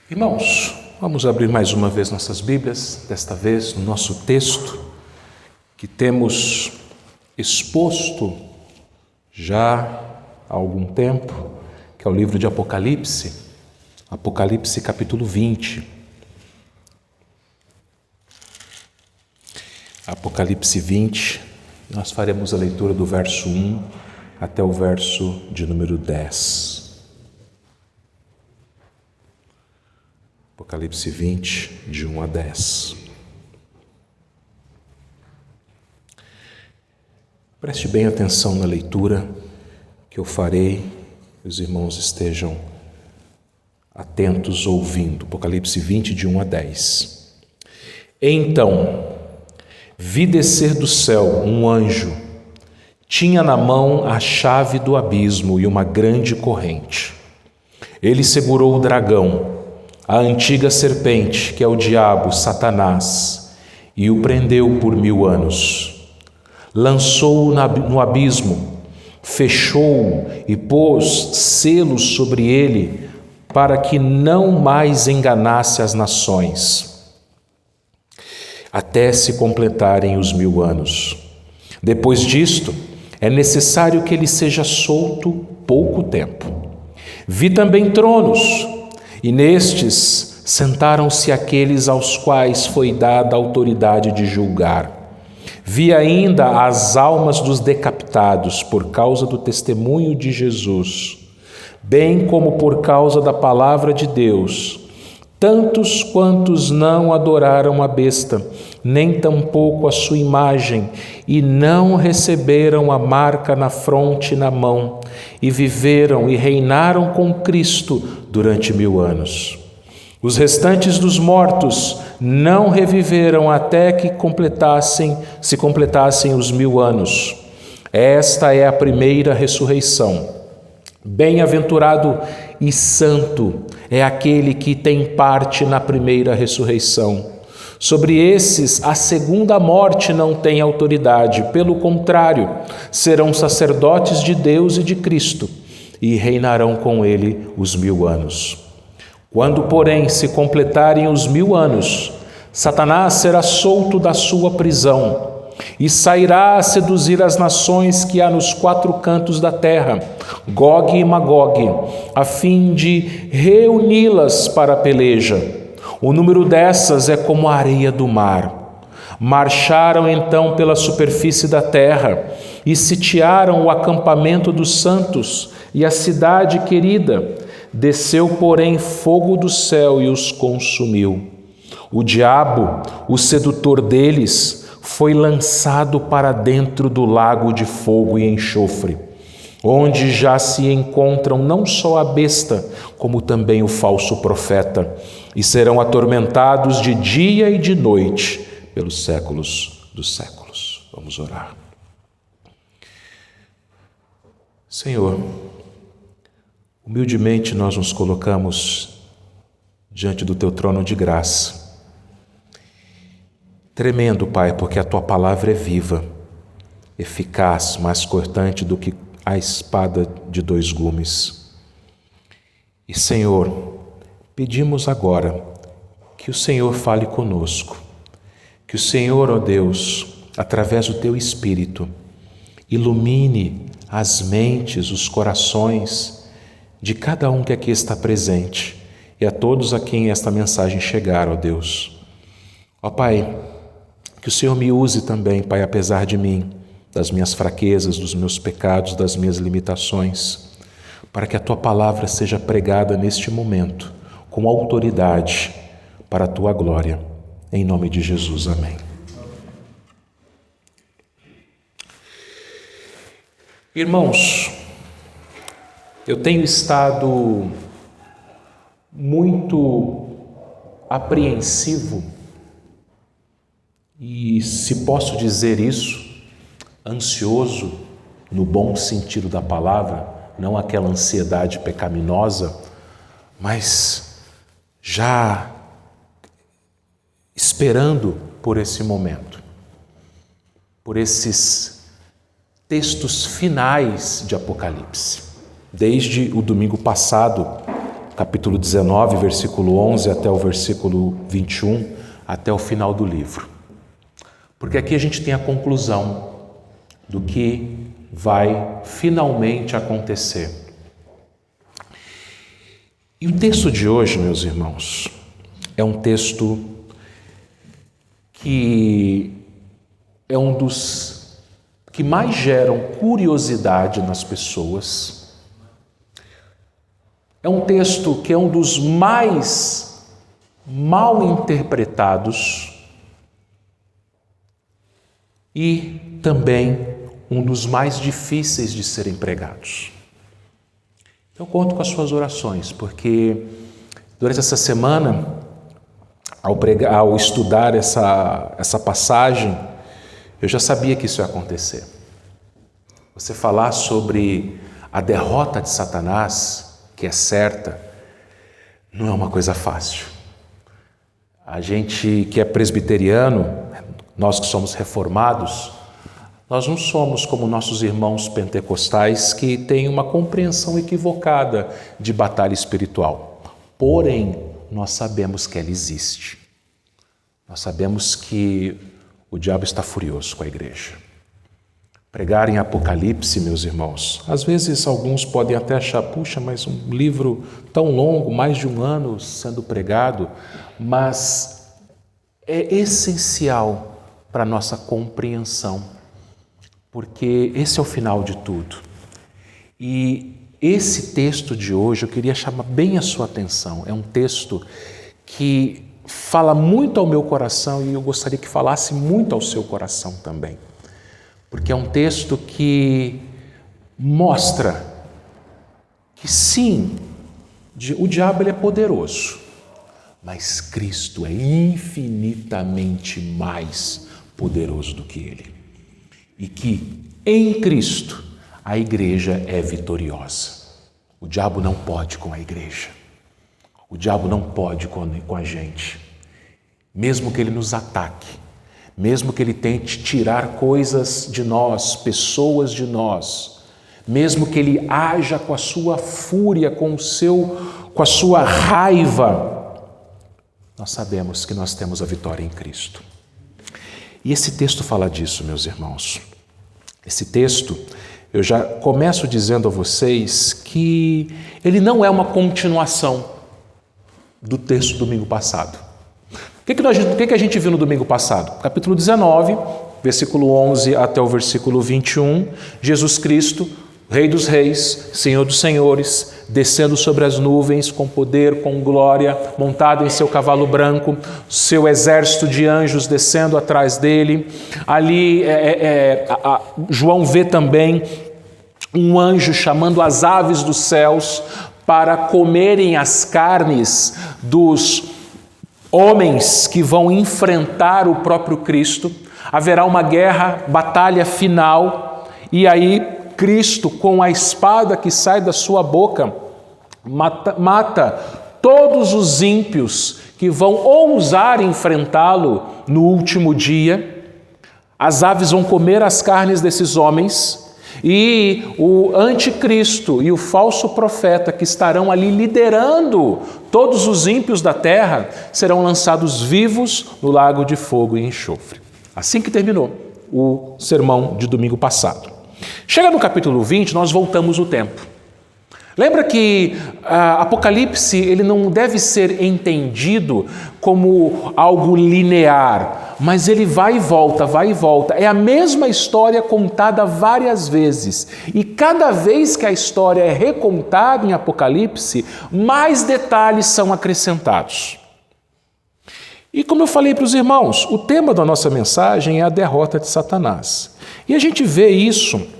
Irmãos, vamos abrir mais uma vez nossas Bíblias, desta vez no nosso texto que temos exposto já há algum tempo, que é o livro de Apocalipse, Apocalipse capítulo 20. Apocalipse 20, nós faremos a leitura do verso 1 até o verso de número 10. Apocalipse 20, de 1 a 10. Preste bem atenção na leitura que eu farei, que os irmãos estejam atentos ouvindo. Apocalipse 20, de 1 a 10. Então, vi descer do céu um anjo, tinha na mão a chave do abismo e uma grande corrente. Ele segurou o dragão, a antiga serpente, que é o diabo, Satanás, e o prendeu por 1000 anos. Lançou-o no abismo, fechou-o e pôs selos sobre ele, para que não mais enganasse as nações, até se completarem os 1000 anos. Depois disto, é necessário que ele seja solto pouco tempo. Vi também tronos, e nestes sentaram-se aqueles aos quais foi dada a autoridade de julgar. Vi ainda as almas dos decapitados por causa do testemunho de Jesus, bem como por causa da palavra de Deus, tantos quantos não adoraram a besta, nem tampouco a sua imagem, e não receberam a marca na fronte e na mão, e viveram e reinaram com Cristo durante 1000 anos. Os restantes dos mortos não reviveram até que se completassem os 1000 anos. Esta é a primeira ressurreição. Bem-aventurado e santo é aquele que tem parte na primeira ressurreição. Sobre esses, a segunda morte não tem autoridade, pelo contrário, serão sacerdotes de Deus e de Cristo, e reinarão com ele os 1000 anos. Quando, porém, se completarem os 1000 anos, Satanás será solto da sua prisão e sairá a seduzir as nações que há nos 4 cantos da terra, Gogue e Magogue, a fim de reuni-las para a peleja. O número dessas é como a areia do mar. Marcharam então pela superfície da terra e sitiaram o acampamento dos santos e a cidade querida. Desceu, porém, fogo do céu e os consumiu. O diabo, o sedutor deles, foi lançado para dentro do lago de fogo e enxofre, onde já se encontram não só a besta, como também o falso profeta, e serão atormentados de dia e de noite pelos séculos dos séculos. Vamos orar. Senhor, humildemente nós nos colocamos diante do Teu trono de graça, tremendo, Pai, porque a Tua palavra é viva, eficaz, mais cortante do que a espada de 2 gumes. E, Senhor, pedimos agora que o Senhor fale conosco, que o Senhor, ó Deus, através do Teu Espírito, ilumine as mentes, os corações de cada um que aqui está presente e a todos a quem esta mensagem chegar, ó Deus. Ó Pai, que o Senhor me use também, Pai, apesar de mim, das minhas fraquezas, dos meus pecados, das minhas limitações, para que a Tua palavra seja pregada neste momento, com autoridade, para a Tua glória. Em nome de Jesus, amém. Irmãos, eu tenho estado muito apreensivo e, se posso dizer isso, ansioso, no bom sentido da palavra, não aquela ansiedade pecaminosa, mas já esperando por esse momento, por esses textos finais de Apocalipse. Desde o domingo passado, capítulo 19, versículo 11 até o versículo 21, até o final do livro. Porque aqui a gente tem a conclusão do que vai finalmente acontecer. E o texto de hoje, meus irmãos, é um texto que é um dos que mais geram curiosidade nas pessoas. É um texto que é um dos mais mal interpretados e também um dos mais difíceis de serem pregados. Eu conto com as suas orações, porque durante essa semana, ao estudar essa passagem, eu já sabia que isso ia acontecer. Você falar sobre a derrota de Satanás, que é certa, não é uma coisa fácil. A gente que é presbiteriano, nós que somos reformados, nós não somos como nossos irmãos pentecostais que têm uma compreensão equivocada de batalha espiritual. Porém, nós sabemos que ela existe. Nós sabemos que o diabo está furioso com a igreja. Pregar em Apocalipse, meus irmãos, às vezes alguns podem até achar, puxa, mas um livro tão longo, mais de 1 ano sendo pregado, mas é essencial para a nossa compreensão, porque esse é o final de tudo. E esse texto de hoje eu queria chamar bem a sua atenção. É um texto que fala muito ao meu coração e eu gostaria que falasse muito ao seu coração também. Porque é um texto que mostra que sim, o diabo ele é poderoso, mas Cristo é infinitamente mais poderoso do que ele. E que em Cristo a igreja é vitoriosa. O diabo não pode com a igreja. O diabo não pode com a gente. Mesmo que ele nos ataque, mesmo que ele tente tirar coisas de nós, pessoas de nós, mesmo que ele haja com a sua fúria, com a sua raiva, nós sabemos que nós temos a vitória em Cristo. E esse texto fala disso, meus irmãos. Esse texto, eu já começo dizendo a vocês que ele não é uma continuação do texto do domingo passado. O que a gente viu no domingo passado? Capítulo 19, versículo 11 até o versículo 21, Jesus Cristo, Rei dos Reis, Senhor dos Senhores, descendo sobre as nuvens com poder, com glória, montado em seu cavalo branco, seu exército de anjos descendo atrás dele. Ali João vê também um anjo chamando as aves dos céus para comerem as carnes dos homens que vão enfrentar o próprio Cristo. Haverá uma guerra, batalha final, e aí Cristo, com a espada que sai da sua boca, mata todos os ímpios que vão ousar enfrentá-lo no último dia. As aves vão comer as carnes desses homens, e o anticristo e o falso profeta que estarão ali liderando todos os ímpios da terra serão lançados vivos no lago de fogo e enxofre. Assim que terminou o sermão de domingo passado. Chega no capítulo 20, nós voltamos o tempo. Lembra que Apocalipse ele não deve ser entendido como algo linear, mas ele vai e volta, vai e volta. É a mesma história contada várias vezes. E cada vez que a história é recontada em Apocalipse, mais detalhes são acrescentados. E como eu falei para os irmãos, o tema da nossa mensagem é a derrota de Satanás. E a gente vê isso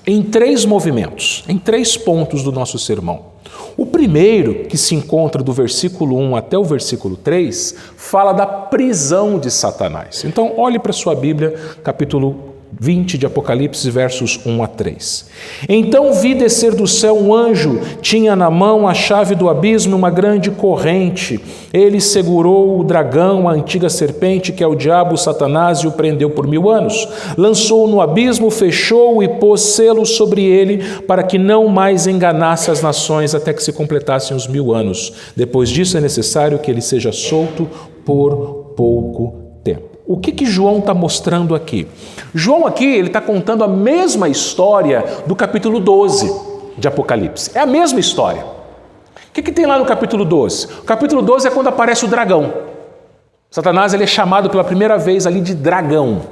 em 3 movimentos, em 3 pontos do nosso sermão. O primeiro, que se encontra do versículo 1 até o versículo 3, fala da prisão de Satanás. Então, olhe para a sua Bíblia, capítulo 20 de Apocalipse, versos 1 a 3. Então vi descer do céu um anjo, tinha na mão a chave do abismo, uma grande corrente. Ele segurou o dragão, a antiga serpente, que é o diabo, Satanás, e o prendeu por 1000 anos. Lançou-o no abismo, fechou-o e pôs selos sobre ele, para que não mais enganasse as nações até que se completassem os 1000 anos. Depois disso é necessário que ele seja solto por pouco tempo. O que João está mostrando aqui? João aqui ele está contando a mesma história do capítulo 12 de Apocalipse. É a mesma história. O que tem lá no capítulo 12? O capítulo 12 é quando aparece o dragão. Satanás ele é chamado pela primeira vez ali de dragão.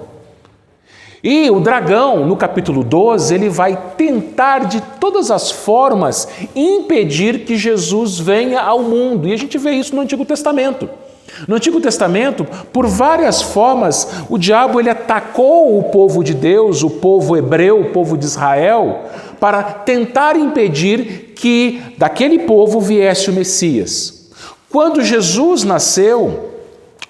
E o dragão, no capítulo 12, ele vai tentar de todas as formas impedir que Jesus venha ao mundo. E a gente vê isso no Antigo Testamento. No Antigo Testamento, por várias formas, o diabo ele atacou o povo de Deus, o povo hebreu, o povo de Israel, para tentar impedir que daquele povo viesse o Messias. Quando Jesus nasceu,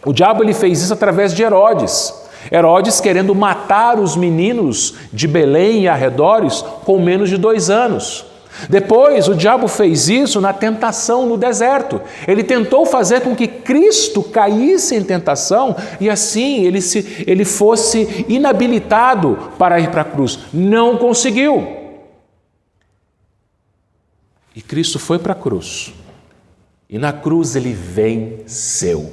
o diabo ele fez isso através de Herodes. Herodes querendo matar os meninos de Belém e arredores com menos de 2 anos. Depois, o diabo fez isso na tentação no deserto. Ele tentou fazer com que Cristo caísse em tentação e assim ele fosse inabilitado para ir para a cruz. Não conseguiu. E Cristo foi para a cruz. E na cruz ele venceu.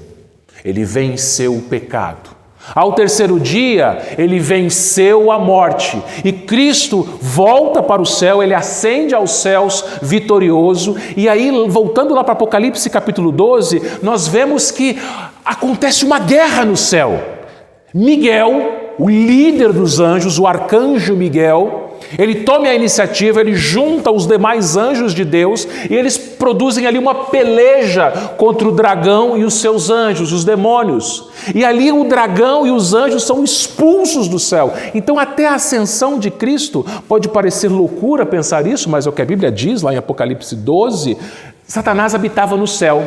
Ele venceu o pecado. Ao terceiro dia, ele venceu a morte e Cristo volta para o céu, ele ascende aos céus vitorioso. E aí, voltando lá para Apocalipse capítulo 12, nós vemos que acontece uma guerra no céu. Miguel, o líder dos anjos, o arcanjo Miguel, ele toma a iniciativa, ele junta os demais anjos de Deus e eles produzem ali uma peleja contra o dragão e os seus anjos, os demônios. E ali o dragão e os anjos são expulsos do céu. Então até a ascensão de Cristo, pode parecer loucura pensar isso, mas é o que a Bíblia diz lá em Apocalipse 12, Satanás habitava no céu.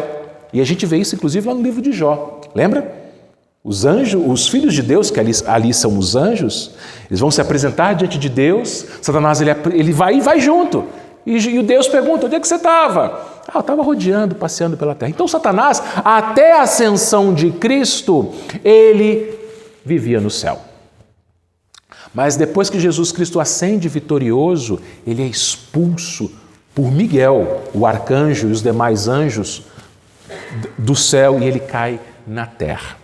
E a gente vê isso inclusive lá no livro de Jó, lembra? Os anjos, os filhos de Deus, que ali são os anjos, eles vão se apresentar diante de Deus, Satanás ele vai junto. E o Deus pergunta, onde é que você estava? Eu estava rodeando, passeando pela terra. Então Satanás, até a ascensão de Cristo, ele vivia no céu. Mas depois que Jesus Cristo ascende vitorioso, ele é expulso por Miguel, o arcanjo e os demais anjos do céu, e ele cai na terra.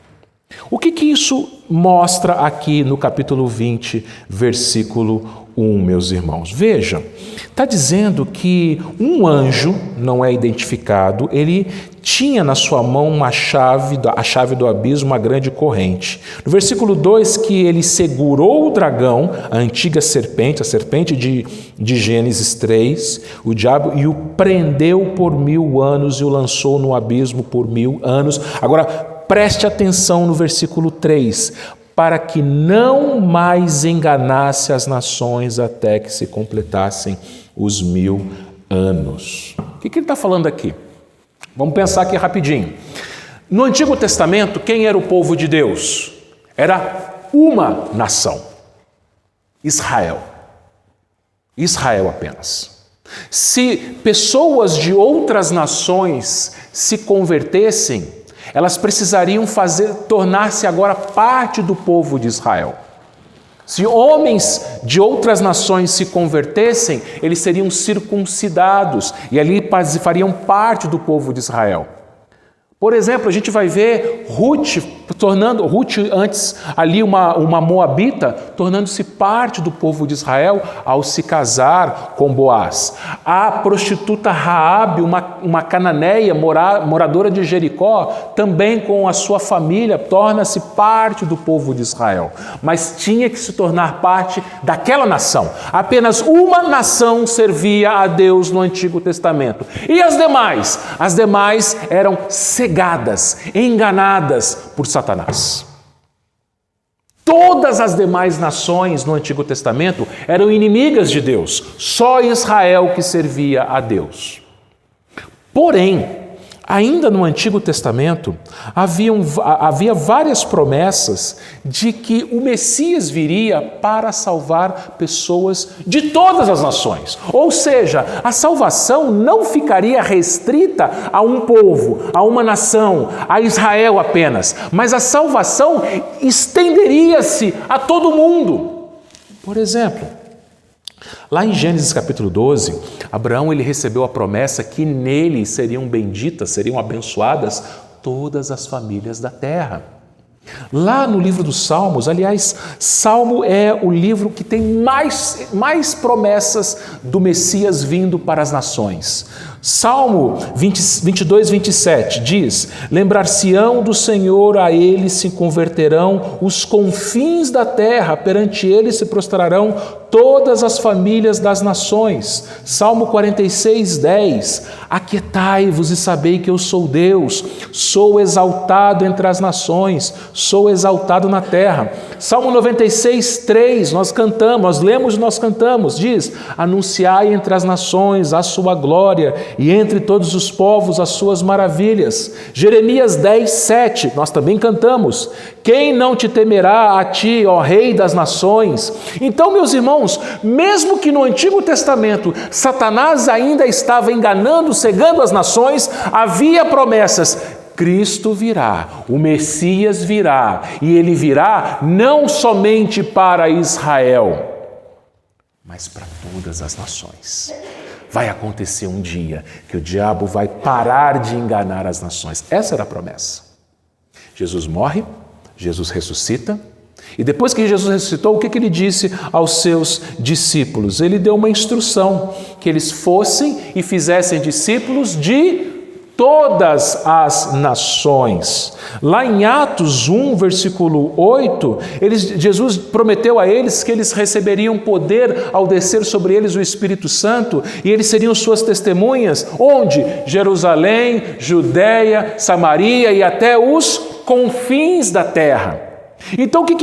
O que isso mostra aqui no capítulo 20, versículo 1, meus irmãos? Vejam, está dizendo que um anjo, não é identificado, ele tinha na sua mão a chave do abismo, uma grande corrente. No versículo 2, que ele segurou o dragão, a antiga serpente, a serpente de Gênesis 3, o diabo, e o prendeu por 1000 anos e o lançou no abismo por 1000 anos. Agora, preste atenção no versículo 3, para que não mais enganasse as nações até que se completassem os 1000 anos. O que ele está falando aqui? Vamos pensar aqui rapidinho. No Antigo Testamento, quem era o povo de Deus? Era uma nação. Israel. Israel apenas. Se pessoas de outras nações se convertessem, elas precisariam tornar-se agora parte do povo de Israel. Se homens de outras nações se convertessem, eles seriam circuncidados e ali fariam parte do povo de Israel. Por exemplo, a gente vai ver Ruth antes ali uma moabita, tornando-se parte do povo de Israel ao se casar com Boaz. A prostituta Raabe, uma cananeia moradora de Jericó, também com a sua família, torna-se parte do povo de Israel. Mas tinha que se tornar parte daquela nação. Apenas uma nação servia a Deus no Antigo Testamento. E as demais? As demais eram cegadas, enganadas por Satanás. Todas as demais nações no Antigo Testamento eram inimigas de Deus, só Israel que servia a Deus. Porém, Ainda no Antigo Testamento, havia várias promessas de que o Messias viria para salvar pessoas de todas as nações. Ou seja, a salvação não ficaria restrita a um povo, a uma nação, a Israel apenas, mas a salvação estenderia-se a todo mundo. Por exemplo, lá em Gênesis capítulo 12, Abraão ele recebeu a promessa que nele seriam benditas, seriam abençoadas todas as famílias da terra. Lá no livro dos Salmos, aliás, Salmo é o livro que tem mais promessas do Messias vindo para as nações. Salmo 22, 27 diz: lembrar-se-ão do Senhor, a ele se converterão os confins da terra, perante ele se prostrarão todas as famílias das nações. Salmo 46, 10: aquietai-vos e sabei que eu sou Deus, sou exaltado entre as nações, sou exaltado na terra. Salmo 96, 3, nós lemos e nós cantamos, diz: anunciai entre as nações a sua glória, e entre todos os povos as suas maravilhas. Jeremias 10, 7, nós também cantamos: quem não te temerá a ti, ó Rei das nações? Então, meus irmãos, mesmo que no Antigo Testamento Satanás ainda estava enganando, cegando as nações, havia promessas: Cristo virá, o Messias virá, e ele virá não somente para Israel, mas para todas as nações. Vai acontecer um dia que o diabo vai parar de enganar as nações. Essa era a promessa. Jesus morre, Jesus ressuscita, e depois que Jesus ressuscitou, o que ele disse aos seus discípulos? Ele deu uma instrução, que eles fossem e fizessem discípulos de todas as nações. Lá em Atos 1, versículo 8, Jesus prometeu a eles que eles receberiam poder ao descer sobre eles o Espírito Santo, e eles seriam suas testemunhas, onde? Jerusalém, Judéia, Samaria e até os confins da terra. Então, o que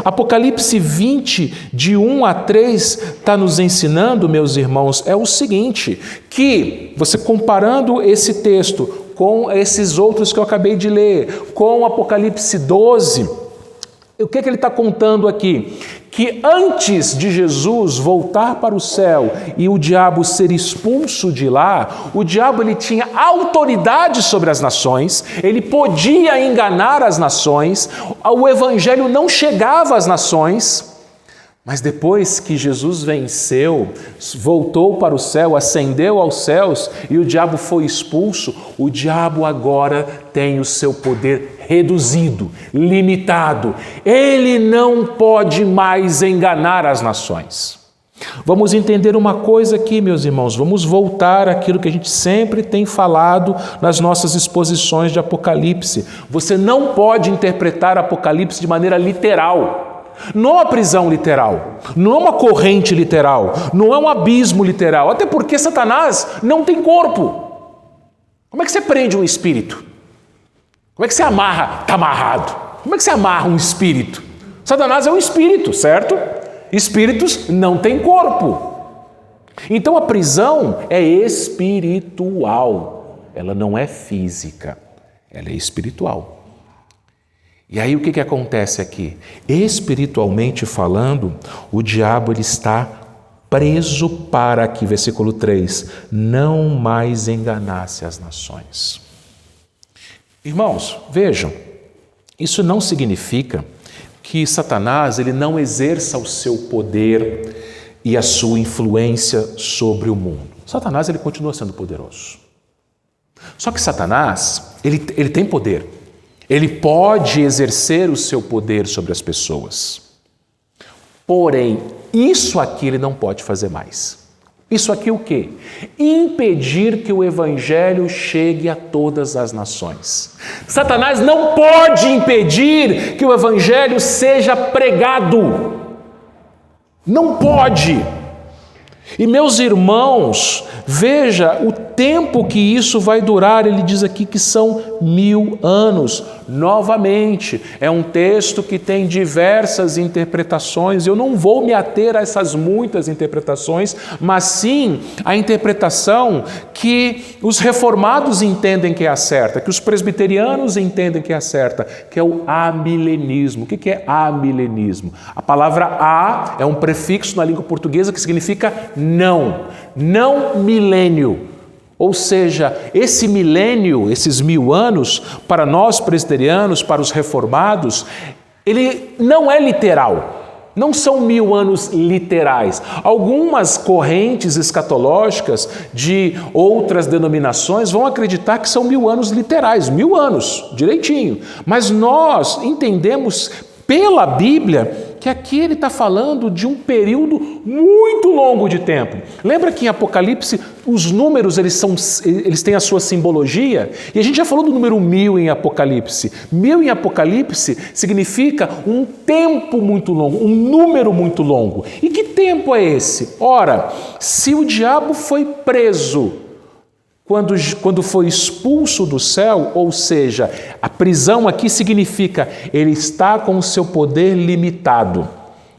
Apocalipse 20, de 1 a 3, está nos ensinando, meus irmãos, é o seguinte, que, você comparando esse texto com esses outros que eu acabei de ler, com Apocalipse 12, o que ele está contando aqui? Que antes de Jesus voltar para o céu e o diabo ser expulso de lá, o diabo ele tinha autoridade sobre as nações, ele podia enganar as nações, o evangelho não chegava às nações, mas depois que Jesus venceu, voltou para o céu, ascendeu aos céus e o diabo foi expulso, o diabo agora tem o seu poder reduzido, limitado. Ele não pode mais enganar as nações. Vamos entender uma coisa aqui, meus irmãos, vamos voltar àquilo que a gente sempre tem falado nas nossas exposições de Apocalipse. Você não pode interpretar Apocalipse de maneira literal. Não é uma prisão literal, não é uma corrente literal, não é um abismo literal, até porque Satanás não tem corpo. Como é que você prende um espírito? Como é que você amarra? Está amarrado. Como é que você amarra um espírito? Satanás é um espírito, certo? Espíritos não têm corpo. Então a prisão é espiritual, ela não é física, ela é espiritual. E aí o que acontece aqui? Espiritualmente falando, o diabo ele está preso para que, versículo 3, não mais enganasse as nações. Irmãos, vejam, isso não significa que Satanás ele não exerça o seu poder e a sua influência sobre o mundo. Satanás ele continua sendo poderoso. Só que Satanás ele tem poder. Ele pode exercer o seu poder sobre as pessoas. Porém, isso aqui ele não pode fazer mais. Isso aqui o quê? Impedir que o evangelho chegue a todas as nações. Satanás não pode impedir que o evangelho seja pregado. Não pode. E meus irmãos, veja o tempo que isso vai durar. Ele diz aqui que são 1000 anos. Novamente, é um texto que tem diversas interpretações. Eu não vou me ater a essas muitas interpretações, mas sim a interpretação que os reformados entendem que é a certa, que os presbiterianos entendem que é a certa, que é o amilenismo. O que é amilenismo? A palavra a é um prefixo na língua portuguesa que significa não milênio. Ou seja, esse milênio, esses 1000 anos, para nós presbiterianos, para os reformados, ele não é literal. Não são 1000 anos literais. Algumas correntes escatológicas de outras denominações vão acreditar que são 1000 anos literais, 1000 anos, direitinho. Mas nós entendemos pela Bíblia que aqui ele está falando de um período muito longo de tempo. Lembra que em Apocalipse os números eles têm a sua simbologia? E a gente já falou do número 1000 em Apocalipse. 1000 em Apocalipse significa um tempo muito longo, um número muito longo. E que tempo é esse? Ora, se o diabo foi preso quando foi expulso do céu, ou seja, a prisão aqui significa ele está com o seu poder limitado.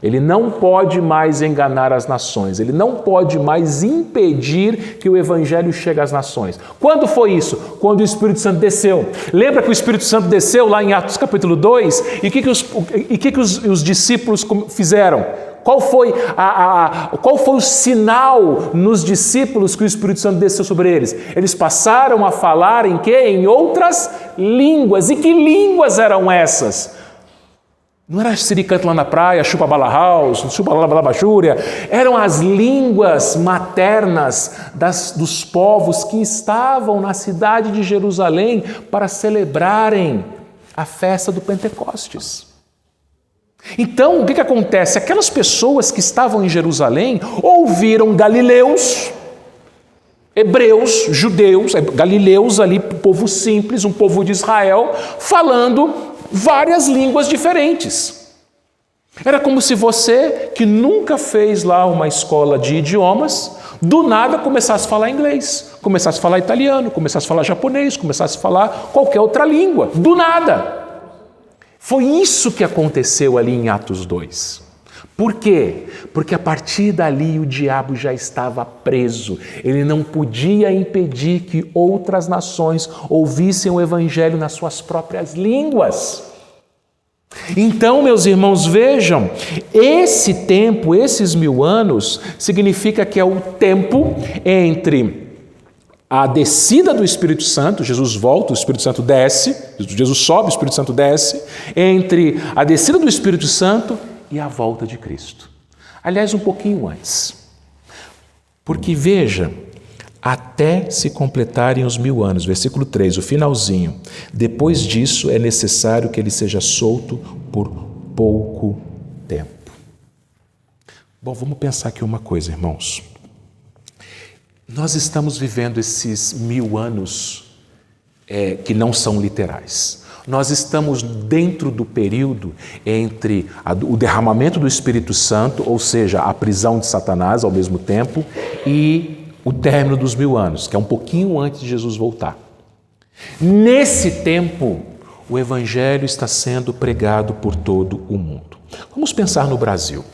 Ele não pode mais enganar as nações, ele não pode mais impedir que o evangelho chegue às nações. Quando foi isso? Quando o Espírito Santo desceu. Lembra que o Espírito Santo desceu lá em Atos capítulo 2? E o que os discípulos fizeram? Qual foi o sinal nos discípulos que o Espírito Santo desceu sobre eles? Eles passaram a falar em quê? Em outras línguas. E que línguas eram essas? Não era siricanto lá na praia, chupa balahaus, chupa balabachúria. Eram as línguas maternas dos povos que estavam na cidade de Jerusalém para celebrarem a festa do Pentecostes. Então, o que acontece? Aquelas pessoas que estavam em Jerusalém ouviram galileus, hebreus, judeus, galileus ali, povo simples, um povo de Israel, falando várias línguas diferentes. Era como se você, que nunca fez lá uma escola de idiomas, do nada começasse a falar inglês, começasse a falar italiano, começasse a falar japonês, começasse a falar qualquer outra língua, do nada. Foi isso que aconteceu ali em Atos 2. Por quê? Porque a partir dali o diabo já estava preso. Ele não podia impedir que outras nações ouvissem o evangelho nas suas próprias línguas. Então, meus irmãos, vejam, esse tempo, esses 1000 anos, significa que é o tempo entre a descida do Espírito Santo, Jesus volta, o Espírito Santo desce, Jesus sobe, o Espírito Santo desce, entre a descida do Espírito Santo e a volta de Cristo. Aliás, um pouquinho antes. Porque veja, até se completarem os 1000 anos, versículo 3, o finalzinho. Depois disso é necessário que ele seja solto por pouco tempo. Bom, vamos pensar aqui uma coisa, irmãos. Nós estamos vivendo esses 1000 anos que não são literais. Nós estamos dentro do período entre o derramamento do Espírito Santo, ou seja, a prisão de Satanás ao mesmo tempo, e o término dos 1000 anos, que é um pouquinho antes de Jesus voltar. Nesse tempo, o Evangelho está sendo pregado por todo o mundo. Vamos pensar no Brasil.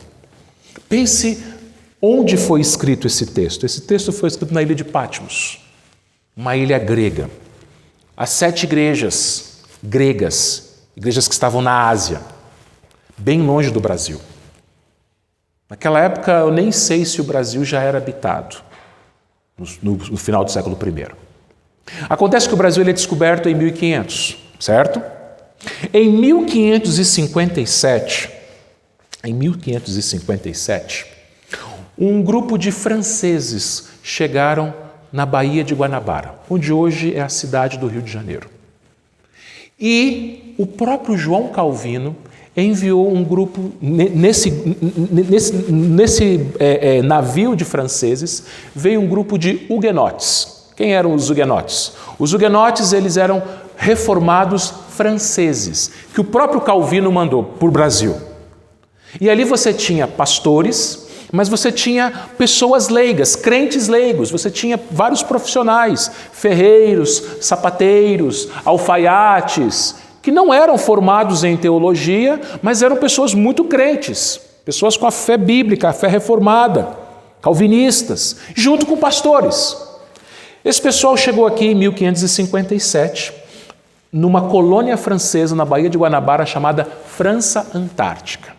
Pense onde foi escrito esse texto. Esse texto foi escrito na ilha de Patmos, uma ilha grega. As 7 igrejas gregas, igrejas que estavam na Ásia, bem longe do Brasil. Naquela época, eu nem sei se o Brasil já era habitado, no final do século I. Acontece que o Brasil ele é descoberto em 1500, certo? Em 1557, um grupo de franceses chegaram na Baía de Guanabara, onde hoje é a cidade do Rio de Janeiro. E o próprio João Calvino enviou um grupo, nesse navio de franceses, veio um grupo de huguenotes. Quem eram os huguenotes? Os huguenotes, eles eram reformados franceses, que o próprio Calvino mandou para o Brasil. E ali você tinha pastores, mas você tinha pessoas leigas, crentes leigos, você tinha vários profissionais, ferreiros, sapateiros, alfaiates, que não eram formados em teologia, mas eram pessoas muito crentes, pessoas com a fé bíblica, a fé reformada, calvinistas, junto com pastores. Esse pessoal chegou aqui em 1557, numa colônia francesa na Baía de Guanabara chamada França Antártica.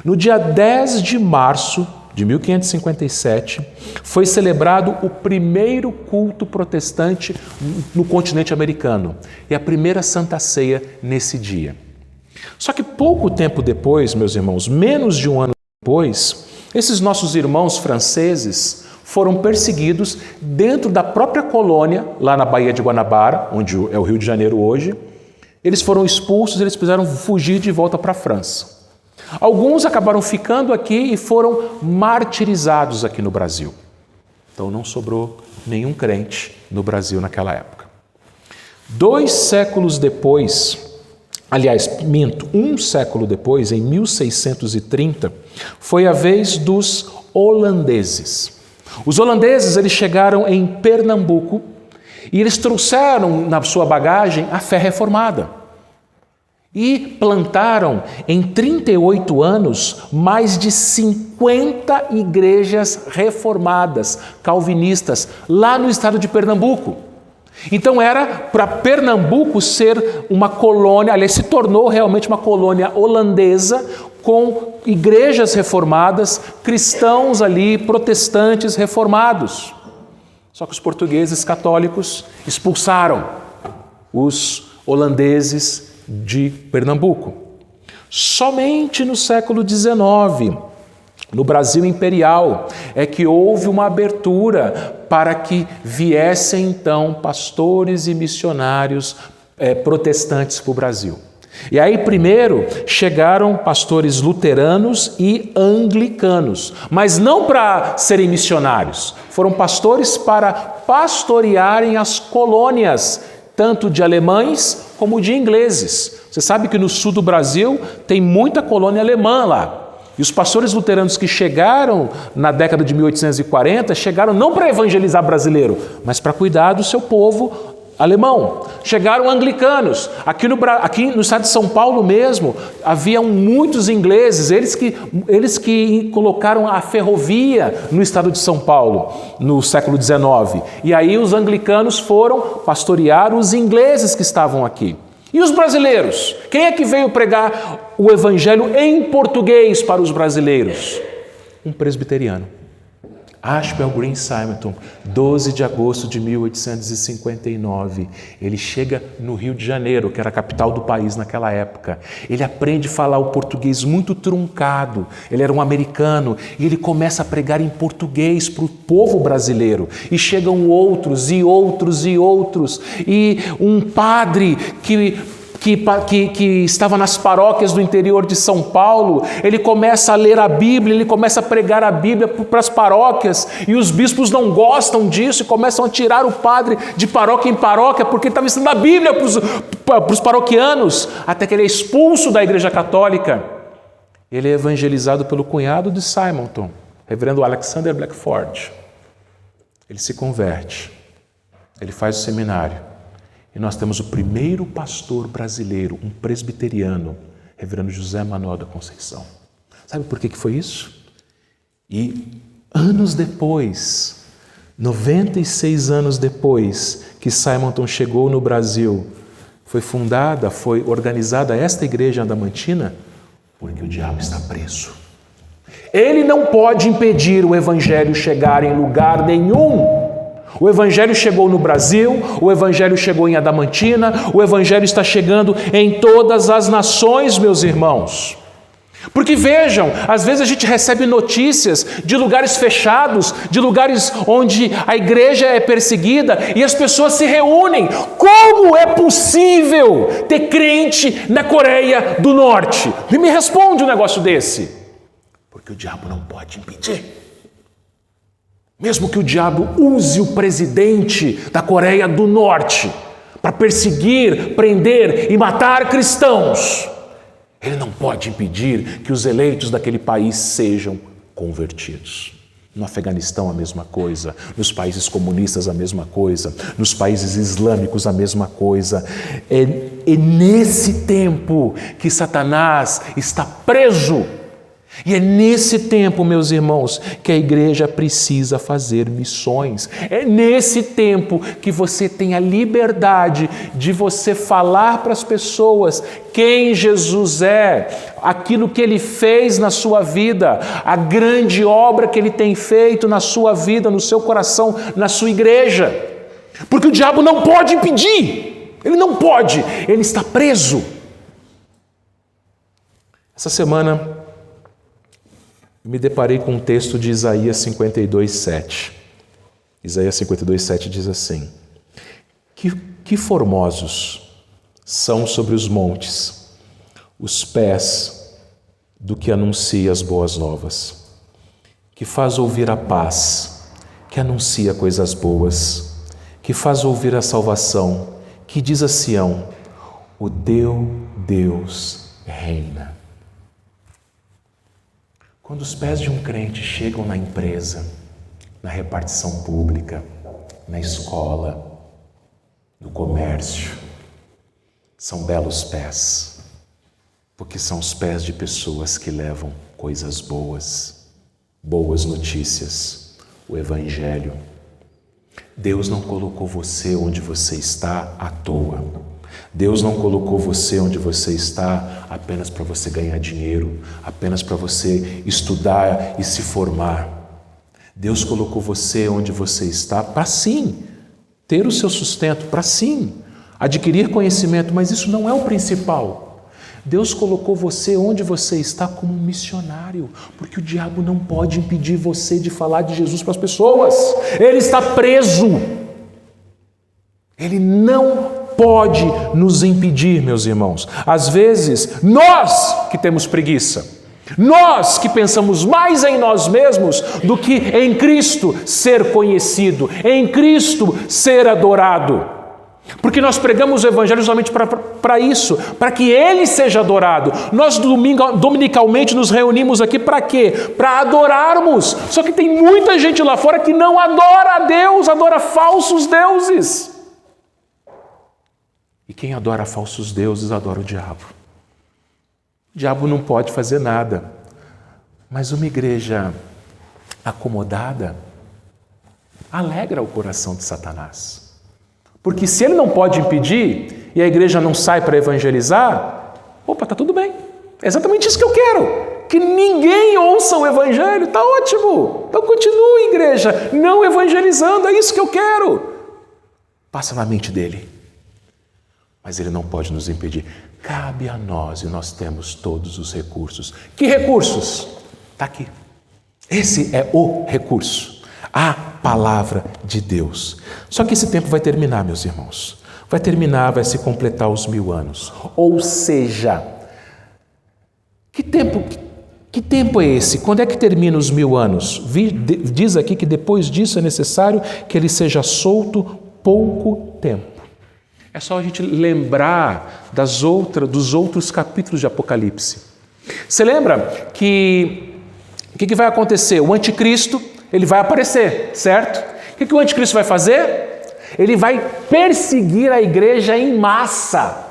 No dia 10 de março de 1557, foi celebrado o primeiro culto protestante no continente americano e a primeira Santa Ceia nesse dia. Só que pouco tempo depois, meus irmãos, menos de um ano depois, esses nossos irmãos franceses foram perseguidos dentro da própria colônia, lá na Baía de Guanabara, onde é o Rio de Janeiro hoje. Eles foram expulsos, eles precisaram fugir de volta para a França. Alguns acabaram ficando aqui e foram martirizados aqui no Brasil. Então não sobrou nenhum crente no Brasil naquela época. 2 séculos depois, aliás, minto, 1 século depois, em 1630, foi a vez dos holandeses. Os holandeses, eles chegaram em Pernambuco e eles trouxeram na sua bagagem a fé reformada. E plantaram em 38 anos mais de 50 igrejas reformadas, calvinistas, lá no estado de Pernambuco. Então era para Pernambuco ser uma colônia, aliás, se tornou realmente uma colônia holandesa com igrejas reformadas, cristãos ali, protestantes reformados. Só que os portugueses católicos expulsaram os holandeses de Pernambuco. Somente no século XIX, no Brasil imperial, é que houve uma abertura para que viessem então pastores e missionários protestantes para o Brasil. E aí primeiro chegaram pastores luteranos e anglicanos, mas não para serem missionários, foram pastores para pastorearem as colônias, tanto de alemães como de ingleses. Você sabe que no sul do Brasil tem muita colônia alemã lá. E os pastores luteranos que chegaram na década de 1840, chegaram não para evangelizar brasileiro, mas para cuidar do seu povo alemão. Chegaram anglicanos. Aqui no estado de São Paulo mesmo, haviam muitos ingleses, eles que colocaram a ferrovia no estado de São Paulo, no século XIX. E aí os anglicanos foram pastorear os ingleses que estavam aqui. E os brasileiros? Quem é que veio pregar o evangelho em português para os brasileiros? Um presbiteriano. Ashbel Green Simonton, 12 de agosto de 1859. Ele chega no Rio de Janeiro, que era a capital do país naquela época. Ele aprende a falar o português muito truncado. Ele era um americano e ele começa a pregar em português para o povo brasileiro. E chegam outros e outros e outros. E um padre que estava nas paróquias do interior de São Paulo, ele começa a ler a Bíblia, ele começa a pregar a Bíblia para as paróquias, e os bispos não gostam disso e começam a tirar o padre de paróquia em paróquia, porque ele estava ensinando a Bíblia para os paroquianos, até que ele é expulso da Igreja Católica. Ele é evangelizado pelo cunhado de Simonton, reverendo Alexander Blackford. Ele se converte, ele faz o seminário. E nós temos o primeiro pastor brasileiro, um presbiteriano, reverendo José Manuel da Conceição. Sabe por que foi isso? E anos depois, 96 anos depois que Simonton chegou no Brasil, foi organizada esta igreja adamantina, porque o diabo está preso. Ele não pode impedir o evangelho chegar em lugar nenhum. O evangelho chegou no Brasil, o evangelho chegou em Adamantina, o evangelho está chegando em todas as nações, meus irmãos. Porque vejam, às vezes a gente recebe notícias de lugares fechados, de lugares onde a igreja é perseguida e as pessoas se reúnem. Como é possível ter crente na Coreia do Norte? E me responde um negócio desse. Porque o diabo não pode impedir. Mesmo que o diabo use o presidente da Coreia do Norte para perseguir, prender e matar cristãos, ele não pode impedir que os eleitos daquele país sejam convertidos. No Afeganistão, a mesma coisa. Nos países comunistas, a mesma coisa. Nos países islâmicos, a mesma coisa. É nesse tempo que Satanás está preso. E é nesse tempo, meus irmãos, que a igreja precisa fazer missões. É nesse tempo que você tem a liberdade de você falar para as pessoas quem Jesus é, aquilo que Ele fez na sua vida, a grande obra que Ele tem feito na sua vida, no seu coração, na sua igreja. Porque o diabo não pode impedir, ele não pode, ele está preso. Essa semana me deparei com um texto de Isaías 52:7. Isaías 52:7 diz assim: que formosos são sobre os montes os pés do que anuncia as boas novas, que faz ouvir a paz, que anuncia coisas boas, que faz ouvir a salvação, que diz a Sião: o teu Deus reina. Quando os pés de um crente chegam na empresa, na repartição pública, na escola, no comércio, são belos pés, porque são os pés de pessoas que levam coisas boas, boas notícias, o Evangelho. Deus não colocou você onde você está à toa. Deus não colocou você onde você está apenas para você ganhar dinheiro, apenas para você estudar e se formar. Deus colocou você onde você está para sim ter o seu sustento, para sim adquirir conhecimento, mas isso não é o principal. Deus colocou você onde você está como um missionário, porque o diabo não pode impedir você de falar de Jesus para as pessoas. Ele está preso. Ele não pode nos impedir, meus irmãos. Às vezes, nós que temos preguiça, nós que pensamos mais em nós mesmos do que em Cristo ser conhecido, em Cristo ser adorado. Porque nós pregamos o Evangelho somente para isso, para que Ele seja adorado. Nós dominicalmente nos reunimos aqui para quê? Para adorarmos. Só que tem muita gente lá fora que não adora a Deus, adora falsos deuses. E quem adora falsos deuses adora o diabo. O diabo não pode fazer nada. Mas uma igreja acomodada alegra o coração de Satanás. Porque se ele não pode impedir e a igreja não sai para evangelizar, opa, está tudo bem. É exatamente isso que eu quero. Que ninguém ouça o evangelho, está ótimo. Então continue, igreja, não evangelizando, é isso que eu quero. Passa na mente dele. Mas ele não pode nos impedir. Cabe a nós, e nós temos todos os recursos. Que recursos? Está aqui. Esse é o recurso. A palavra de Deus. Só que esse tempo vai terminar, meus irmãos. Vai terminar, vai se completar os 1000 anos. Ou seja, que tempo é esse? Quando é que termina os 1000 anos? Diz aqui que depois disso é necessário que ele seja solto pouco tempo. É só a gente lembrar dos outros capítulos de Apocalipse. Você lembra que o que vai acontecer? O anticristo, ele vai aparecer, certo? O que o anticristo vai fazer? Ele vai perseguir a igreja em massa.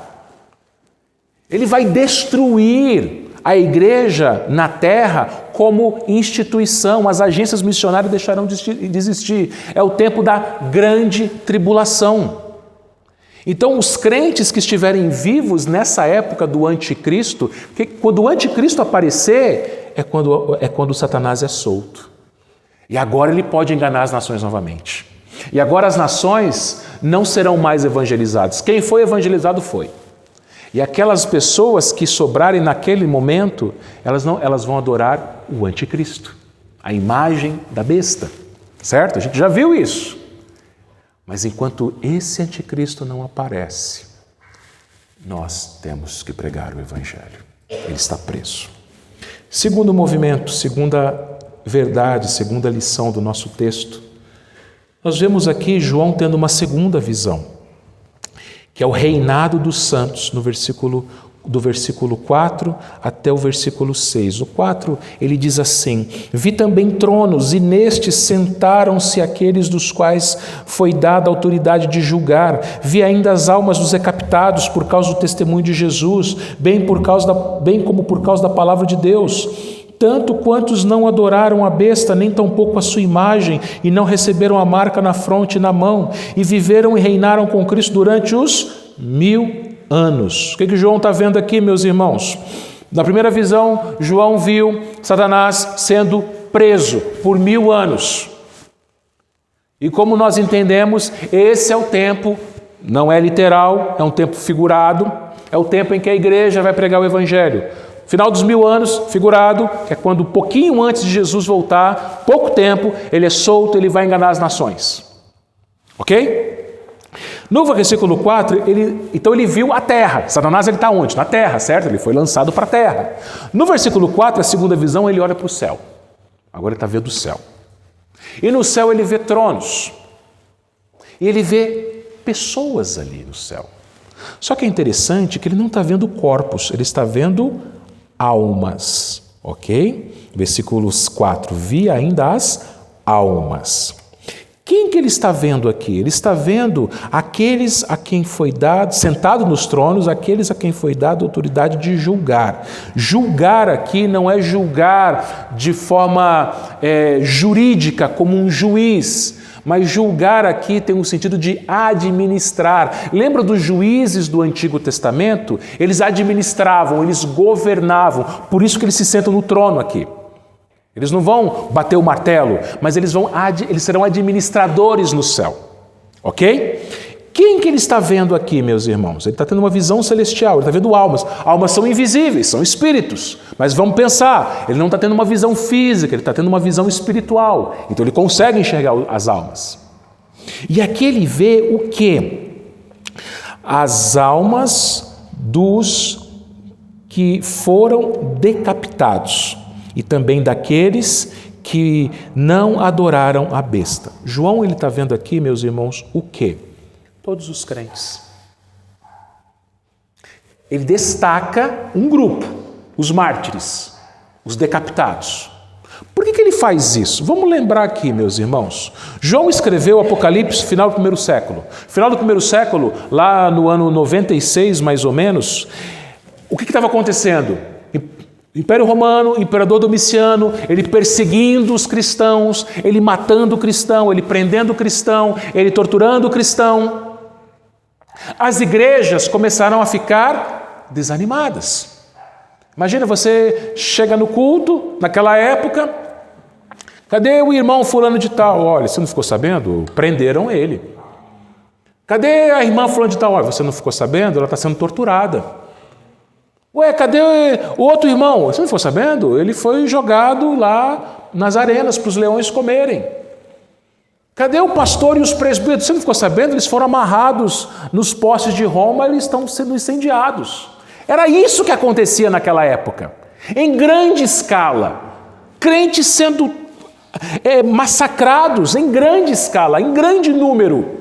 Ele vai destruir a igreja na terra como instituição. As agências missionárias deixarão de existir. É o tempo da grande tribulação. Então, os crentes que estiverem vivos nessa época do anticristo, quando o anticristo aparecer, é quando Satanás é solto. E agora ele pode enganar as nações novamente. E agora as nações não serão mais evangelizadas. Quem foi evangelizado foi. E aquelas pessoas que sobrarem naquele momento, elas vão adorar o anticristo, a imagem da besta. Certo? A gente já viu isso. Mas enquanto esse anticristo não aparece, nós temos que pregar o evangelho. Ele está preso. Segundo movimento, segunda verdade, segunda lição do nosso texto, nós vemos aqui João tendo uma segunda visão, que é o reinado dos santos, no versículo do versículo 4 até o versículo 6. O 4, ele diz assim: vi também tronos, e nestes sentaram-se aqueles dos quais foi dada a autoridade de julgar. Vi ainda as almas dos decapitados por causa do testemunho de Jesus, bem como por causa da palavra de Deus. Tanto quantos não adoraram a besta, nem tampouco a sua imagem, e não receberam a marca na fronte e na mão, e viveram e reinaram com Cristo durante os 1000 anos. O que João está vendo aqui, meus irmãos? Na primeira visão, João viu Satanás sendo preso por 1000 anos. E como nós entendemos, esse é o tempo, não é literal, é um tempo figurado, é o tempo em que a igreja vai pregar o evangelho. Final dos 1000 anos, figurado, que é quando pouquinho antes de Jesus voltar, pouco tempo, ele é solto, ele vai enganar as nações. Ok? No versículo 4, então ele viu a terra. Satanás está onde? Na terra, certo? Ele foi lançado para a terra. No versículo 4, a segunda visão, ele olha para o céu. Agora ele está vendo o céu. E no céu ele vê tronos. E ele vê pessoas ali no céu. Só que é interessante que ele não está vendo corpos, ele está vendo almas. Ok? Versículos 4, vi ainda as almas. Quem que ele está vendo aqui? Ele está vendo aqueles a quem foi dado, sentado nos tronos, aqueles a quem foi dada a autoridade de julgar. Julgar aqui não é julgar de forma jurídica, como um juiz, mas julgar aqui tem um sentido de administrar. Lembra dos juízes do Antigo Testamento? Eles administravam, eles governavam, por isso que eles se sentam no trono aqui. Eles não vão bater o martelo, mas eles serão administradores no céu. Ok? Quem que ele está vendo aqui, meus irmãos? Ele está tendo uma visão celestial, ele está vendo almas. Almas são invisíveis, são espíritos. Mas vamos pensar, ele não está tendo uma visão física, ele está tendo uma visão espiritual. Então ele consegue enxergar as almas. E aqui ele vê o quê? As almas dos que foram decapitados. E também daqueles que não adoraram a besta. João, ele está vendo aqui, meus irmãos, o quê? Todos os crentes. Ele destaca um grupo, os mártires, os decapitados. Por que ele faz isso? Vamos lembrar aqui, meus irmãos. João escreveu o Apocalipse no final do primeiro século. Final do primeiro século, lá no ano 96, mais ou menos, o que estava acontecendo? Império Romano, Imperador Domiciano, ele perseguindo os cristãos, ele matando o cristão, ele prendendo o cristão, ele torturando o cristão. As igrejas começaram a ficar desanimadas. Imagina, você chega no culto, naquela época, cadê o irmão fulano de tal? Olha, você não ficou sabendo? Prenderam ele. Cadê a irmã fulano de tal? Olha, você não ficou sabendo? Ela está sendo torturada. Ué, cadê o outro irmão? Você não ficou sabendo? Ele foi jogado lá nas arenas para os leões comerem. Cadê o pastor e os presbíteros? Você não ficou sabendo? Eles foram amarrados nos postes de Roma, eles estão sendo incendiados. Era isso que acontecia naquela época. Em grande escala. Crentes sendo massacrados em grande escala, em grande número.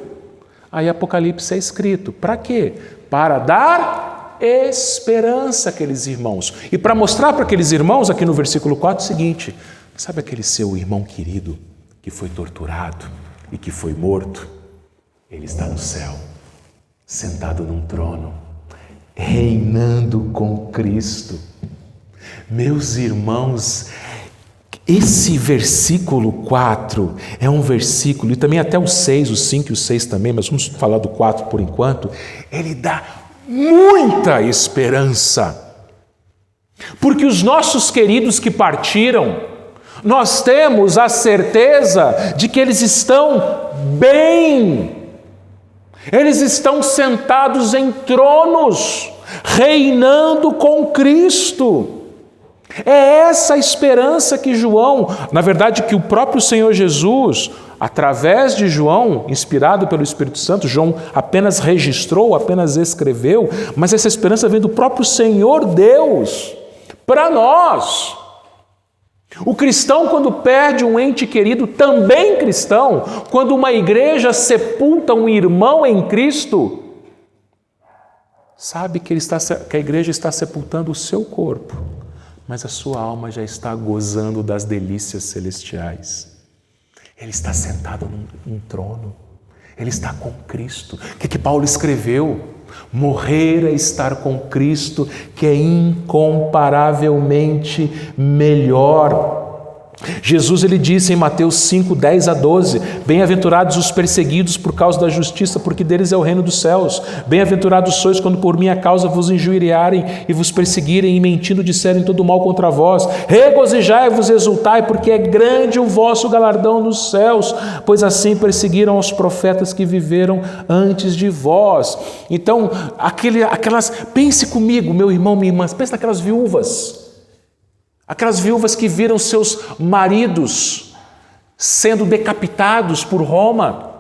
Aí Apocalipse é escrito. Para quê? Para dar esperança àqueles irmãos. E para mostrar para aqueles irmãos, aqui no versículo 4, o seguinte: sabe aquele seu irmão querido que foi torturado e que foi morto? Ele está no céu, sentado num trono, reinando com Cristo. Meus irmãos, esse versículo 4 é um versículo, e também até o 6, o 5 e o 6 também, mas vamos falar do 4 por enquanto, ele dá muita esperança, porque os nossos queridos que partiram, nós temos a certeza de que eles estão bem, eles estão sentados em tronos, reinando com Cristo. É essa a esperança que João, na verdade que o próprio Senhor Jesus, através de João, inspirado pelo Espírito Santo, João apenas registrou, apenas escreveu, mas essa esperança vem do próprio Senhor Deus, para nós. O cristão, quando perde um ente querido, também cristão, quando uma igreja sepulta um irmão em Cristo, sabe que a igreja está sepultando o seu corpo, mas a sua alma já está gozando das delícias celestiais. Ele está sentado num trono. Ele está com Cristo. O que Paulo escreveu? Morrer é estar com Cristo, que é incomparavelmente melhor. Jesus, ele disse em Mateus 5, 10 a 12, bem-aventurados os perseguidos por causa da justiça, porque deles é o reino dos céus. Bem-aventurados sois quando por minha causa vos injuriarem e vos perseguirem e mentindo disserem todo mal contra vós. Regozijai-vos e exultai, porque é grande o vosso galardão nos céus, pois assim perseguiram os profetas que viveram antes de vós. Então, pense comigo, meu irmão, minha irmã, pense naquelas viúvas. Aquelas viúvas que viram seus maridos sendo decapitados por Roma.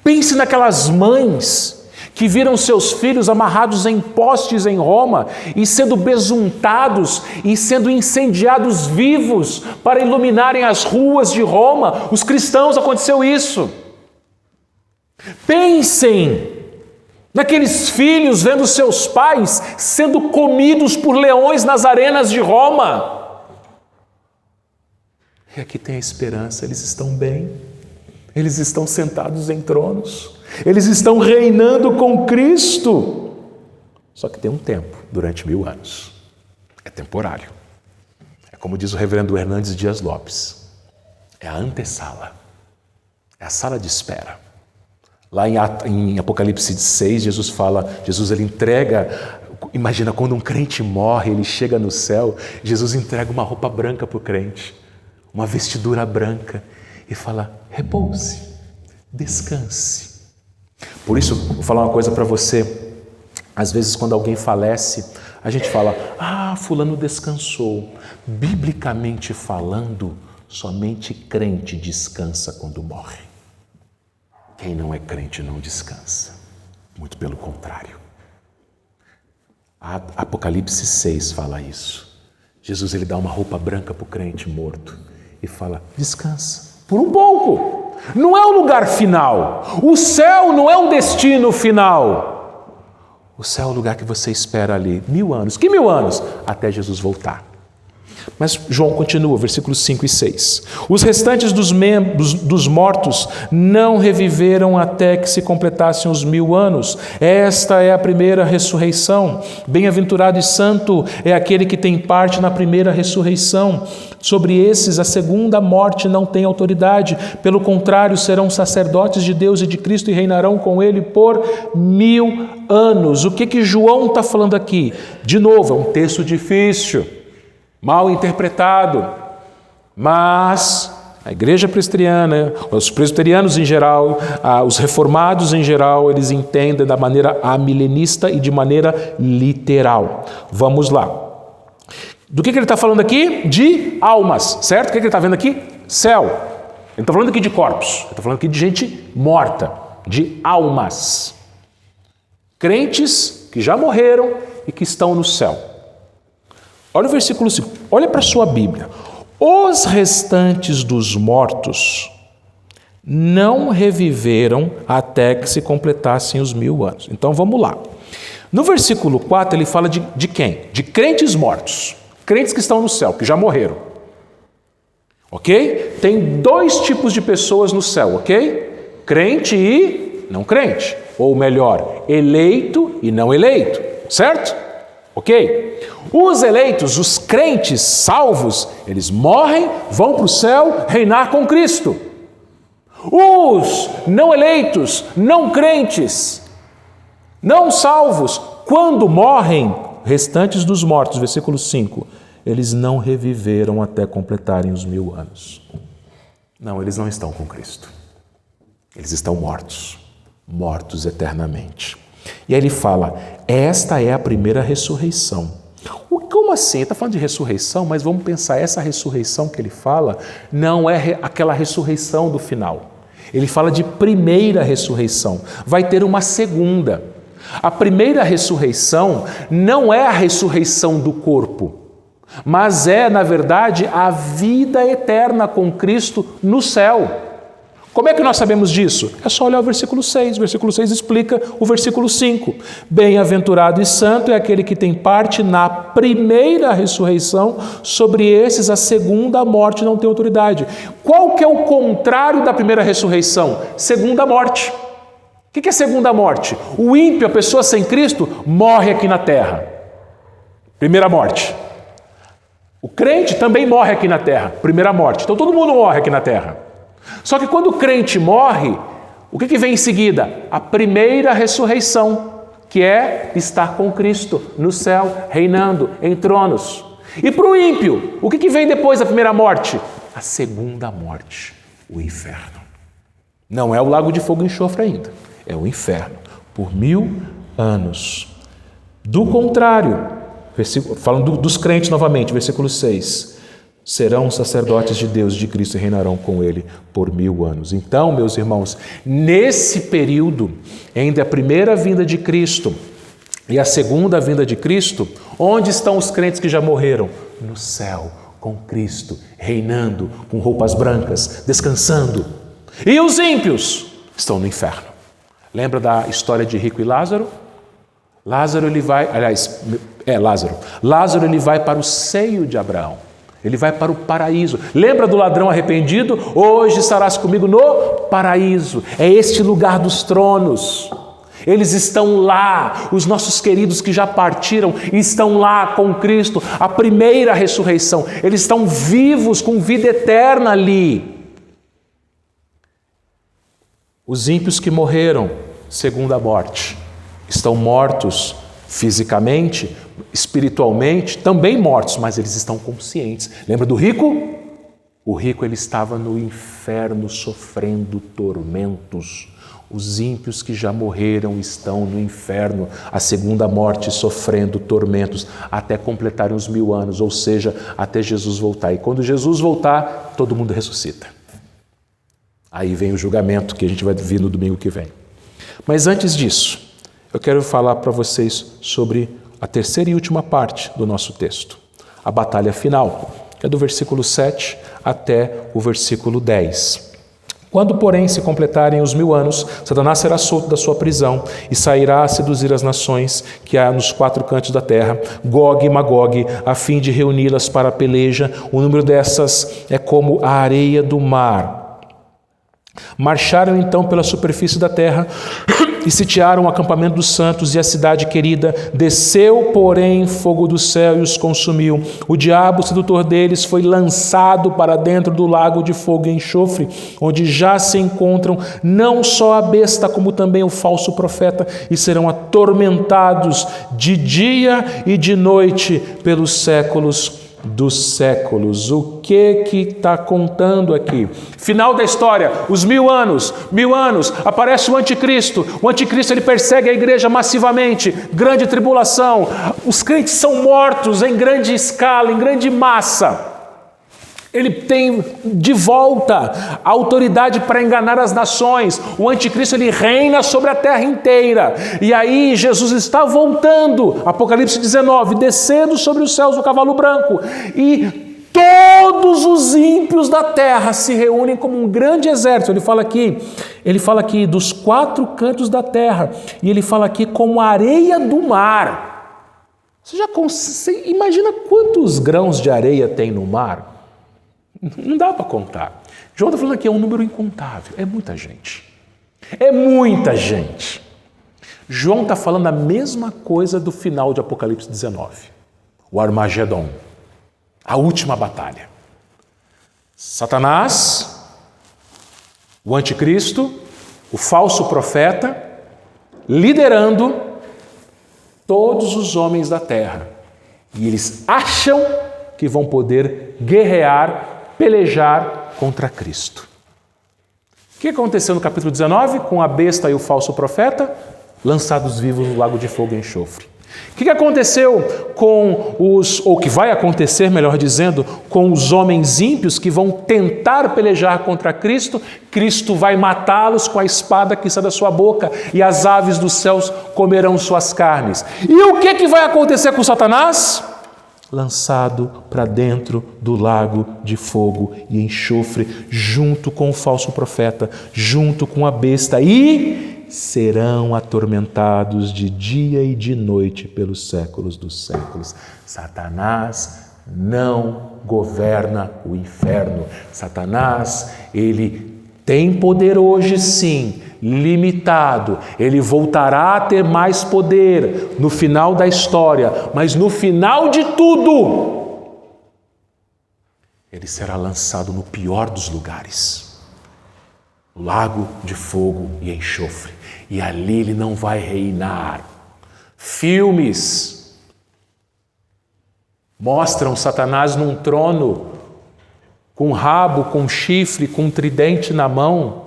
Pense naquelas mães que viram seus filhos amarrados em postes em Roma e sendo besuntados e sendo incendiados vivos para iluminarem as ruas de Roma. Os cristãos, aconteceu isso. Pensem naqueles filhos vendo seus pais sendo comidos por leões nas arenas de Roma. E aqui tem a esperança, eles estão bem, eles estão sentados em tronos, eles estão reinando com Cristo. Só que tem um tempo, durante 1000 anos. É temporário. É como diz o reverendo Hernandes Dias Lopes, é a antessala, é a sala de espera. Lá em Apocalipse 6, Jesus ele entrega, imagina quando um crente morre, ele chega no céu, Jesus entrega uma roupa branca para o crente, uma vestidura branca e fala, repouse, descanse. Por isso, vou falar uma coisa para você, às vezes quando alguém falece, a gente fala, fulano descansou. Biblicamente falando, somente crente descansa quando morre. Quem não é crente não descansa. Muito pelo contrário. Apocalipse 6 fala isso. Jesus ele dá uma roupa branca para o crente morto e fala, descansa. Por um pouco. Não é o lugar final. O céu não é um destino final. O céu é o lugar que você espera ali. 1000 anos. Que 1000 anos? Até Jesus voltar. Mas João continua, versículos 5 e 6. Os restantes dos mortos não reviveram até que se completassem os 1000 anos. Esta é a primeira ressurreição. Bem-aventurado e santo é aquele que tem parte na primeira ressurreição. Sobre esses, a segunda morte não tem autoridade. Pelo contrário, serão sacerdotes de Deus e de Cristo e reinarão com ele por 1000 anos. O que João está falando aqui? De novo, é um texto difícil. Mal interpretado, mas a igreja presbiteriana, os presbiterianos em geral, os reformados em geral, eles entendem da maneira amilenista e de maneira literal. Vamos lá. Do que ele está falando aqui? De almas, certo? O que ele está vendo aqui? Céu. Ele não está falando aqui de corpos, ele está falando aqui de gente morta, de almas. Crentes que já morreram e que estão no céu. Olha o versículo 5, olha para a sua Bíblia. Os restantes dos mortos não reviveram até que se completassem os 1000 anos. Então vamos lá. No versículo 4 ele fala de quem? De crentes mortos. Crentes que estão no céu, que já morreram. Ok? Tem 2 tipos de pessoas no céu, ok? Crente e não crente. Ou melhor, eleito e não eleito. Certo? Ok? Os eleitos, os crentes salvos, eles morrem, vão para o céu reinar com Cristo. Os não eleitos, não crentes, não salvos, quando morrem, restantes dos mortos, versículo 5, eles não reviveram até completarem os 1000 anos. Não, eles não estão com Cristo. Eles estão mortos, mortos eternamente. E aí ele fala, esta é a primeira ressurreição. Como assim? Ele está falando de ressurreição, mas vamos pensar, essa ressurreição que ele fala não é aquela ressurreição do final. Ele fala de primeira ressurreição. Vai ter uma segunda. A primeira ressurreição não é a ressurreição do corpo, mas é, na verdade, a vida eterna com Cristo no céu. Como é que nós sabemos disso? É só olhar o versículo 6. O versículo 6 explica o versículo 5. Bem-aventurado e santo é aquele que tem parte na primeira ressurreição, sobre esses a segunda morte não tem autoridade. Qual que é o contrário da primeira ressurreição? Segunda morte. O que é segunda morte? O ímpio, a pessoa sem Cristo, morre aqui na terra. Primeira morte. O crente também morre aqui na terra. Primeira morte. Então todo mundo morre aqui na terra. Só que quando o crente morre, o que vem em seguida? A primeira ressurreição, que é estar com Cristo no céu, reinando em tronos. E para o ímpio, o que vem depois da primeira morte? A segunda morte, o inferno. Não é o lago de fogo e enxofre ainda, é o inferno, por 1000 anos. Do contrário, falando dos crentes novamente, versículo 6, serão sacerdotes de Deus, de Cristo, e reinarão com Ele por 1000 anos. Então, meus irmãos, nesse período, entre a primeira vinda de Cristo e a segunda vinda de Cristo, onde estão os crentes que já morreram? No céu, com Cristo, reinando, com roupas brancas, descansando. E os ímpios estão no inferno. Lembra da história de Rico e Lázaro? Lázaro ele vai para o seio de Abraão. Ele vai para o paraíso. Lembra do ladrão arrependido? Hoje estarás comigo no paraíso. É este lugar dos tronos. Eles estão lá. Os nossos queridos que já partiram estão lá com Cristo. A primeira ressurreição. Eles estão vivos com vida eterna ali. Os ímpios que morreram, segunda morte, estão mortos fisicamente, espiritualmente, também mortos, mas eles estão conscientes. Lembra do rico? O rico ele estava no inferno sofrendo tormentos. Os ímpios que já morreram estão no inferno, a segunda morte, sofrendo tormentos, até completarem os 1000 anos, ou seja, até Jesus voltar. E quando Jesus voltar, todo mundo ressuscita. Aí vem o julgamento que a gente vai ver no domingo que vem. Mas antes disso, eu quero falar para vocês sobre a terceira e última parte do nosso texto, a batalha final, que é do versículo 7 até o versículo 10. Quando, porém, se completarem os 1000 anos, Satanás será solto da sua prisão e sairá a seduzir as nações que há nos 4 cantos da terra, Gog e Magog, a fim de reuni-las para a peleja. O número dessas é como a areia do mar. Marcharam então pela superfície da terra e sitiaram o acampamento dos santos e a cidade querida. Desceu, porém, fogo do céu e os consumiu. O diabo, sedutor deles, foi lançado para dentro do lago de fogo e enxofre, onde já se encontram não só a besta, como também o falso profeta, e serão atormentados de dia e de noite pelos séculos dos séculos. O que está contando aqui? Final da história, os 1000 anos, aparece o anticristo. O anticristo ele persegue a igreja massivamente, grande tribulação. Os crentes são mortos em grande escala, em grande massa. Ele tem de volta a autoridade para enganar as nações. O anticristo ele reina sobre a terra inteira. E aí Jesus está voltando, Apocalipse 19, descendo sobre os céus no cavalo branco. E todos os ímpios da terra se reúnem como um grande exército. Ele fala aqui dos 4 cantos da terra. E ele fala aqui como a areia do mar. Você imagina quantos grãos de areia tem no mar? Não dá para contar. João está falando aqui, é um número incontável. É muita gente. É muita gente. João está falando a mesma coisa do final de Apocalipse 19. O Armagedon. A última batalha. Satanás, o anticristo, o falso profeta, liderando todos os homens da terra. E eles acham que vão poder guerrear, pelejar contra Cristo. O que aconteceu no capítulo 19 com a besta e o falso profeta? Lançados vivos no lago de fogo e enxofre. O que aconteceu ou que vai acontecer, melhor dizendo, com os homens ímpios que vão tentar pelejar contra Cristo? Cristo vai matá-los com a espada que sai da sua boca e as aves dos céus comerão suas carnes. E o que vai acontecer com Satanás? lançado para dentro do lago de fogo e enxofre, junto com o falso profeta, junto com a besta, e serão atormentados de dia e de noite pelos séculos dos séculos. Satanás não governa o inferno. Satanás, ele tem poder hoje sim, limitado. Ele voltará a ter mais poder no final da história, mas no final de tudo, ele será lançado no pior dos lugares, o lago de fogo e enxofre. E ali ele não vai reinar. Filmes mostram Satanás num trono, com rabo, com chifre, com tridente na mão,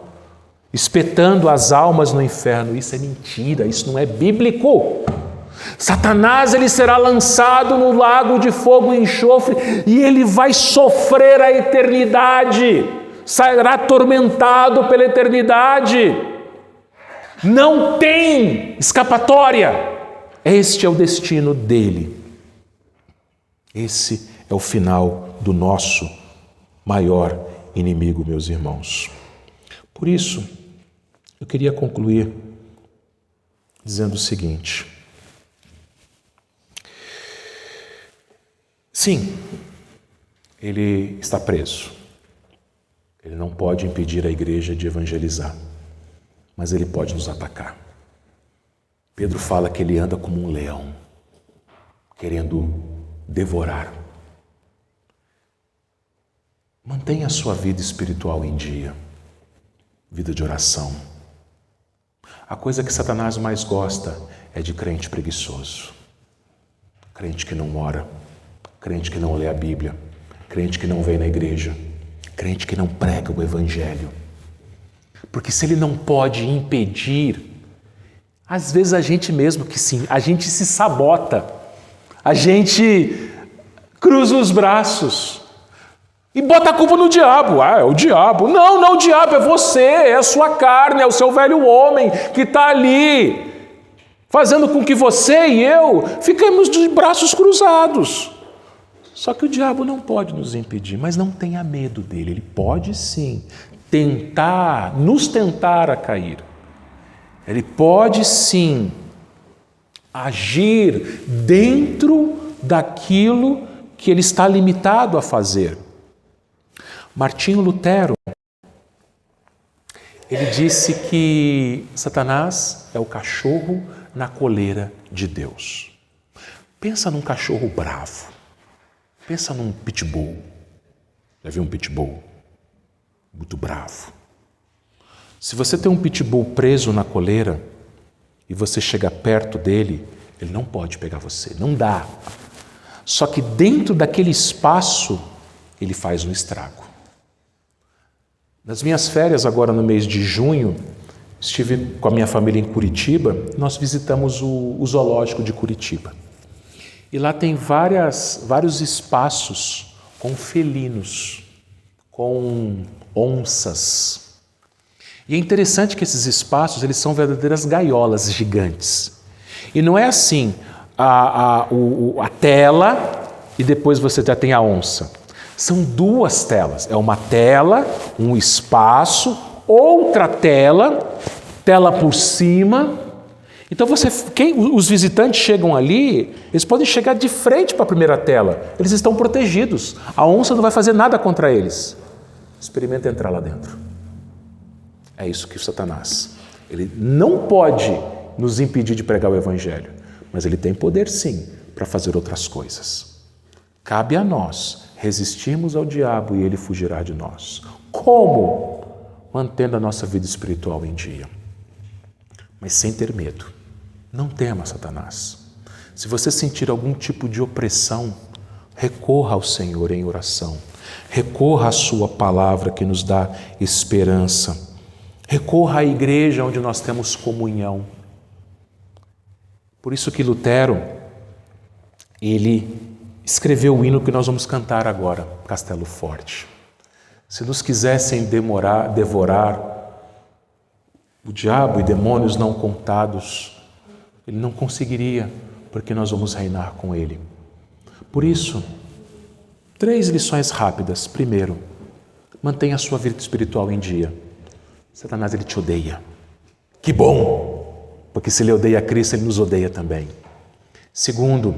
espetando as almas no inferno. Isso é mentira, isso não é bíblico. Satanás, ele será lançado no lago de fogo e enxofre e ele vai sofrer a eternidade, será atormentado pela eternidade. Não tem escapatória. Este é o destino dele. Esse é o final do nosso maior inimigo, meus irmãos. Por isso, eu queria concluir dizendo o seguinte: sim, ele está preso. Ele não pode impedir a igreja de evangelizar, mas ele pode nos atacar. Pedro fala que ele anda como um leão, querendo devorar. Mantenha a sua vida espiritual em dia, vida de oração. A coisa que Satanás mais gosta é de crente preguiçoso, crente que não ora, crente que não lê a Bíblia, crente que não vem na igreja, crente que não prega o Evangelho. Porque se ele não pode impedir, às vezes a gente mesmo que sim, a gente se sabota, a gente cruza os braços e bota a culpa no diabo. Ah, é o diabo. Não, não é o diabo, é você, é a sua carne, é o seu velho homem que está ali, fazendo com que você e eu fiquemos de braços cruzados. Só que o diabo não pode nos impedir, mas não tenha medo dele. Ele pode sim nos tentar a cair. Ele pode sim agir dentro daquilo que ele está limitado a fazer. Martinho Lutero, ele disse que Satanás é o cachorro na coleira de Deus. Pensa num cachorro bravo. Pensa num pitbull. Já viu um pitbull? Muito bravo. Se você tem um pitbull preso na coleira e você chega perto dele, ele não pode pegar você, não dá. Só que dentro daquele espaço, ele faz um estrago. Nas minhas férias, agora no mês de junho, estive com a minha família em Curitiba, nós visitamos o zoológico de Curitiba. E lá tem vários espaços com felinos, com onças. E é interessante que esses espaços, eles são verdadeiras gaiolas gigantes. E não é assim, a tela e depois você já tem a onça. São duas telas. É uma tela, um espaço, outra tela, tela por cima. Então os visitantes chegam ali, eles podem chegar de frente para a primeira tela. Eles estão protegidos. A onça não vai fazer nada contra eles. Experimenta entrar lá dentro. É isso que o Satanás. Ele não pode nos impedir de pregar o Evangelho, mas ele tem poder sim para fazer outras coisas. Cabe a nós resistirmos ao diabo e ele fugirá de nós. Como? Mantendo a nossa vida espiritual em dia. Mas sem ter medo. Não tema Satanás. Se você sentir algum tipo de opressão, recorra ao Senhor em oração. Recorra à sua palavra que nos dá esperança. Recorra à igreja onde nós temos comunhão. Por isso que Lutero, ele escreveu o hino que nós vamos cantar agora, Castelo Forte. Se nos quisessem devorar o diabo e demônios não contados, ele não conseguiria, porque nós vamos reinar com ele. Por isso, 3 lições rápidas. Primeiro, mantenha a sua vida espiritual em dia. Satanás, ele te odeia. Que bom! Porque se ele odeia Cristo, ele nos odeia também. Segundo,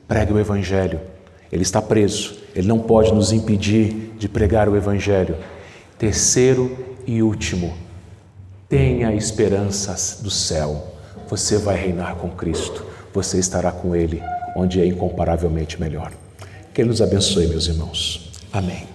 pregue o Evangelho. Ele está preso, ele não pode nos impedir de pregar o Evangelho. Terceiro e último, tenha esperanças do céu. Você vai reinar com Cristo, você estará com Ele, onde é incomparavelmente melhor. Que Ele nos abençoe, meus irmãos. Amém.